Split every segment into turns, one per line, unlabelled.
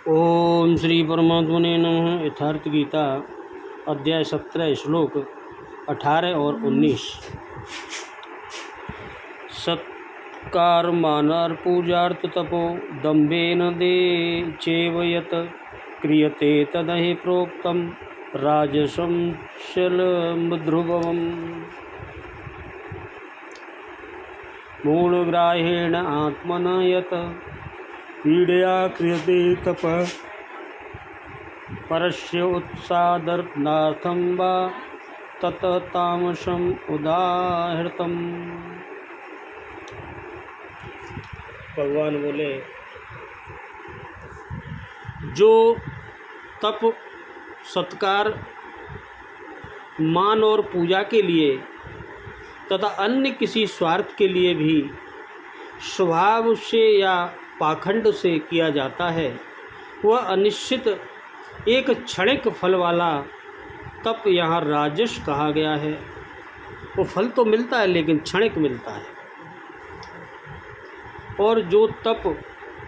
ओम श्री परमात्मने नमः। यथार्थ गीता अध्याय 17 श्लोक 18 और 19। सत्कार मानार पूजार्थ तपो दम्भेन दे चेव यत् क्रियते तदहि प्रोक्तम राजसं शलमध्रुवम्। मूलग्राहेण आत्मना यत् पीडया क्रियते तपः परस्य उत्सादनार्थं वा ततः तामसम् उदाहृतम्। भगवान बोले, जो तप सत्कार मान और पूजा के लिए तथा अन्य किसी स्वार्थ के लिए भी स्वभाव से या पाखंड से किया जाता है, वह अनिश्चित एक क्षणिक फल वाला तप यहाँ राजस कहा गया है। वो फल तो मिलता है लेकिन क्षणिक मिलता है। और जो तप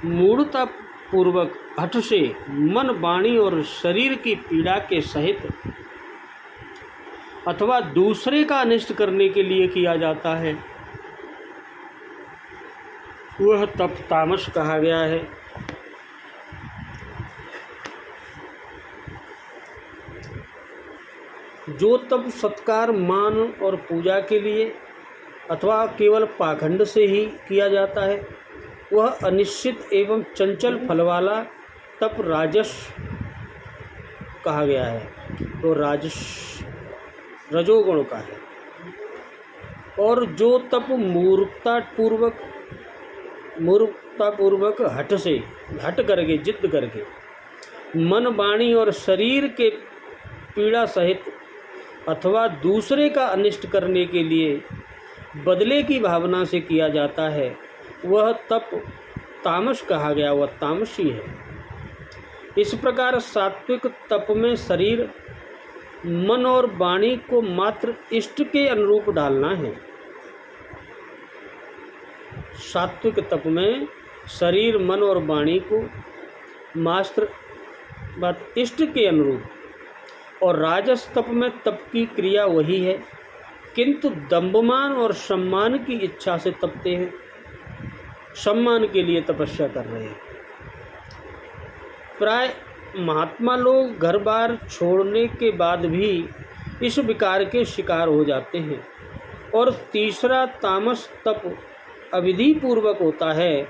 मूढ़ता पूर्वक हठ से मन वाणी और शरीर की पीड़ा के सहित अथवा दूसरे का अनिष्ट करने के लिए किया जाता है, वह तप तामस कहा गया है। जो तप सत्कार मान और पूजा के लिए अथवा केवल पाखंड से ही किया जाता है, वह अनिश्चित एवं चंचल फल वाला तप राजस कहा गया है। तो राजस रजोगुण का है। और जो तप मूर्खतापूर्वक हट करके जिद करके मन वाणी और शरीर के पीड़ा सहित अथवा दूसरे का अनिष्ट करने के लिए बदले की भावना से किया जाता है, वह तप तामस कहा गया। वह तामसी है। इस प्रकार सात्विक तप में शरीर मन और वाणी को मात्र इष्ट के अनुरूप डालना है। सात्विक तप में शरीर मन और वाणी को मात्र इष्ट के अनुरूप, और राजस तप में तप की क्रिया वही है, किंतु दंभमान और सम्मान की इच्छा से तपते हैं। सम्मान के लिए तपस्या कर रहे हैं। प्राय महात्मा लोग घर बार छोड़ने के बाद भी इस विकार के शिकार हो जाते हैं। और तीसरा तामस तप अविधि पूर्वक होता है,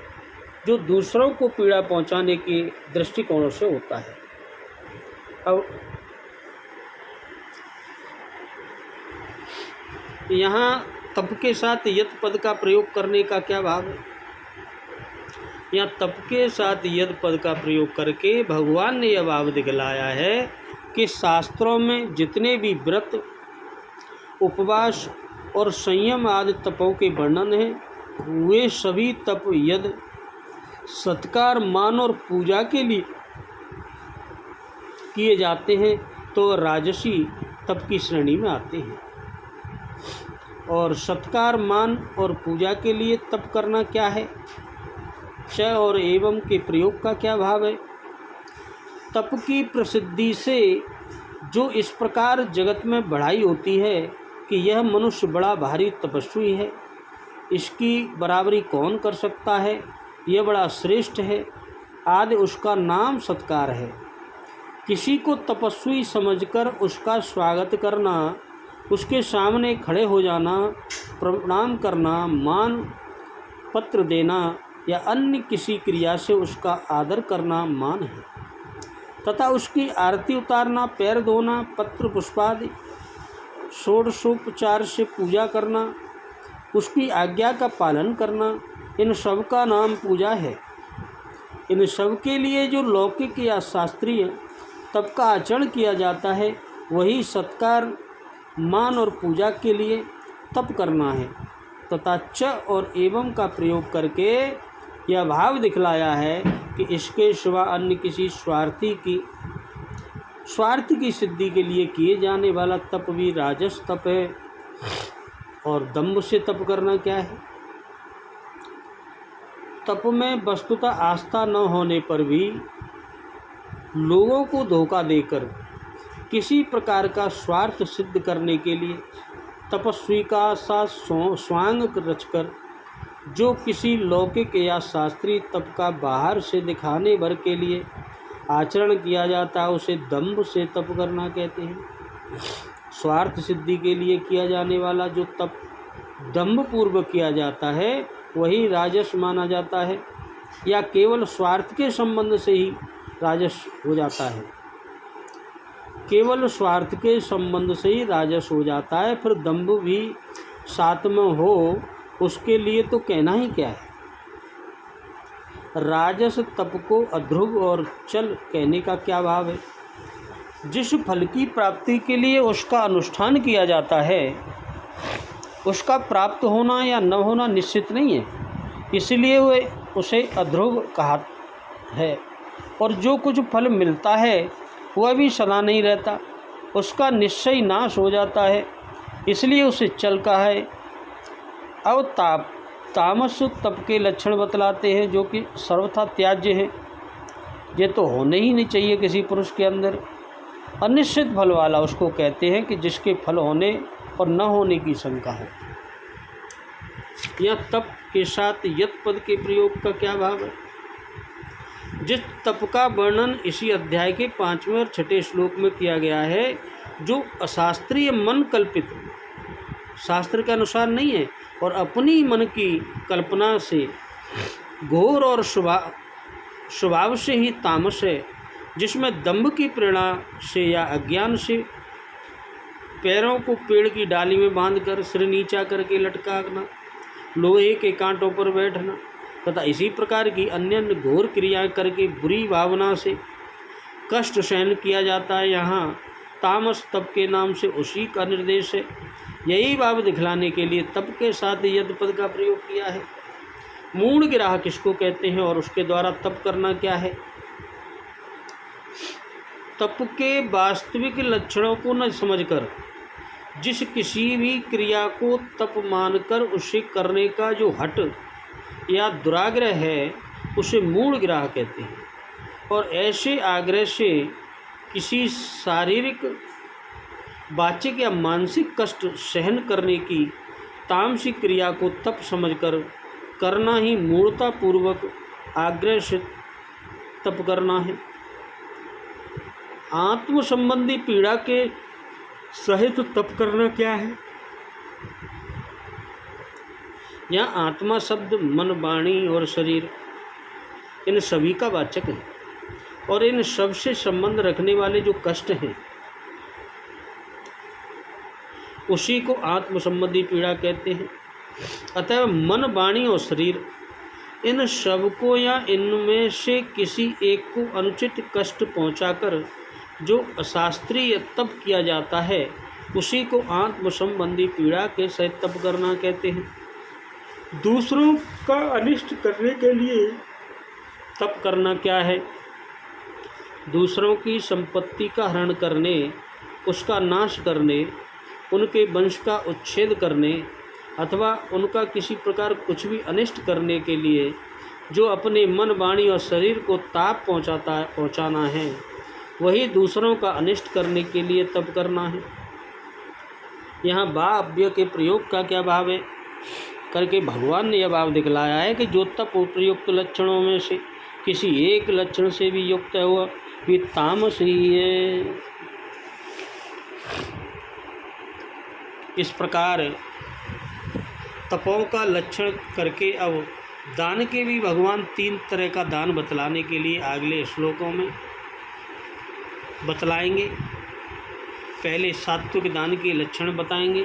जो दूसरों को पीड़ा पहुंचाने के दृष्टिकोण से होता है। अब यहाँ तप के साथ यत् पद का प्रयोग करने का क्या भाव है? यहाँ तप के साथ यद पद का प्रयोग करके भगवान ने यह भाव दिखलाया है कि शास्त्रों में जितने भी व्रत, उपवास और संयम आदि तपों के वर्णन हैं, वे सभी तप यद सत्कार मान और पूजा के लिए किए जाते हैं, तो राजसी तप की श्रेणी में आते हैं। और सत्कार मान और पूजा के लिए तप करना क्या है? च और एवं के प्रयोग का क्या भाव है? तप की प्रसिद्धि से जो इस प्रकार जगत में बढ़ाई होती है कि यह मनुष्य बड़ा भारी तपस्वी है, इसकी बराबरी कौन कर सकता है, यह बड़ा श्रेष्ठ है आदि, उसका नाम सत्कार है। किसी को तपस्वी समझकर उसका स्वागत करना, उसके सामने खड़े हो जाना, प्रणाम करना, मान पत्र देना या अन्य किसी क्रिया से उसका आदर करना मान है। तथा उसकी आरती उतारना, पैर धोना, पत्र पुष्पादि षोडशोपचार से पूजा करना, उसकी आज्ञा का पालन करना, इन सब का नाम पूजा है। इन सब के लिए जो लौकिक या शास्त्रीय तप का आचरण किया जाता है, वही सत्कार मान और पूजा के लिए तप करना है। तथा च और एवं का प्रयोग करके यह भाव दिखलाया है कि इसके सिवा अन्य किसी स्वार्थ की सिद्धि के लिए किए जाने वाला तप भी राजस तप है। और दंभ से तप करना क्या है? तप में वस्तुतः आस्था न होने पर भी लोगों को धोखा देकर किसी प्रकार का स्वार्थ सिद्ध करने के लिए तपस्वी का सा स्वांग रचकर जो किसी लौकिक या शास्त्रीय तप का बाहर से दिखाने भर के लिए आचरण किया जाता है उसे दंभ से तप करना कहते हैं। स्वार्थ सिद्धि के लिए किया जाने वाला जो तप दंभ पूर्वक किया जाता है वही राजस माना जाता है, या केवल स्वार्थ के संबंध से ही राजस हो जाता है। केवल स्वार्थ के संबंध से ही राजस हो जाता है, फिर दंभ भी साथ में हो उसके लिए तो कहना ही क्या है। राजस तप को अध्रुव और चल कहने का क्या भाव है। जिस फल की प्राप्ति के लिए उसका अनुष्ठान किया जाता है उसका प्राप्त होना या न होना निश्चित नहीं है, इसलिए वह उसे अध्रुव कहा है। और जो कुछ फल मिलता है वह भी सदा नहीं रहता, उसका निश्चय नाश हो जाता है, इसलिए उसे चल कहा है। अब तामस तप के लक्षण बतलाते हैं जो कि सर्वथा त्याज्य हैं। ये तो होने ही नहीं चाहिए किसी पुरुष के अंदर। अनिश्चित फल वाला उसको कहते हैं कि जिसके फल होने और न होने की शंका है। यह तप के साथ यत पद के प्रयोग का क्या भाव है। जिस तप का वर्णन इसी अध्याय के 5वें और 6ठे श्लोक में किया गया है, जो अशास्त्रीय मन कल्पित शास्त्र के अनुसार नहीं है और अपनी मन की कल्पना से घोर और स्वभाव से ही तामस है, जिसमें दंभ की प्रेरणा से या अज्ञान से पैरों को पेड़ की डाली में बांधकर सिर नीचा करके लटकाना, लोहे के कांटों पर बैठना तथा इसी प्रकार की अन्य घोर क्रियाएं करके बुरी भावना से कष्ट सहन किया जाता है। यहाँ तामस तप के नाम से उसी का निर्देश है। यही भाव दिखलाने के लिए तप के साथ यद पद का प्रयोग किया है। मूढ़ गिराह किसको कहते हैं और उसके द्वारा तप करना क्या है। तप के वास्तविक लक्षणों को न समझकर जिस किसी भी क्रिया को तप मानकर उसे करने का जो हट या दुराग्रह है उसे मूढ़ गिराह कहते हैं। और ऐसे आग्रह से किसी शारीरिक वाचिक या मानसिक कष्ट सहन करने की तामसिक क्रिया को तप समझकर करना ही मूढ़तापूर्वक आग्रह से तप करना है। आत्म संबंधी पीड़ा के सहित तप करना क्या है। यहाँ आत्मा शब्द मन, वाणी और शरीर इन सभी का वाचक है और इन सब से संबंध रखने वाले जो कष्ट हैं उसी को आत्म संबंधी पीड़ा कहते हैं। अतः मन, वाणी और शरीर इन सब को या इनमें से किसी एक को अनुचित कष्ट पहुंचाकर जो अशास्त्रीय तप किया जाता है उसी को आत्म संबंधी पीड़ा के सहित तप करना कहते हैं। दूसरों का अनिष्ट करने के लिए तप करना क्या है। दूसरों की संपत्ति का हरण करने, उसका नाश करने, उनके वंश का उच्छेद करने अथवा उनका किसी प्रकार कुछ भी अनिष्ट करने के लिए जो अपने मन, वाणी और शरीर को ताप पहुंचाना है वही दूसरों का अनिष्ट करने के लिए तप करना है। यहाँ वाव्य के प्रयोग का क्या भाव है करके भगवान ने यह भाव दिखलाया है कि जो तप उपयुक्त लक्षणों में से किसी एक लक्षण से भी युक्त है वह भी तामस ही है। इस प्रकार तपों का लक्षण करके अब दान के भी भगवान 3 तरह का दान बतलाने के लिए अगले श्लोकों में बतलाएंगे। पहले सात्विक दान के लक्षण बताएंगे।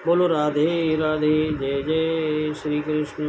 बोलो राधे राधे, जय जय श्री कृष्ण।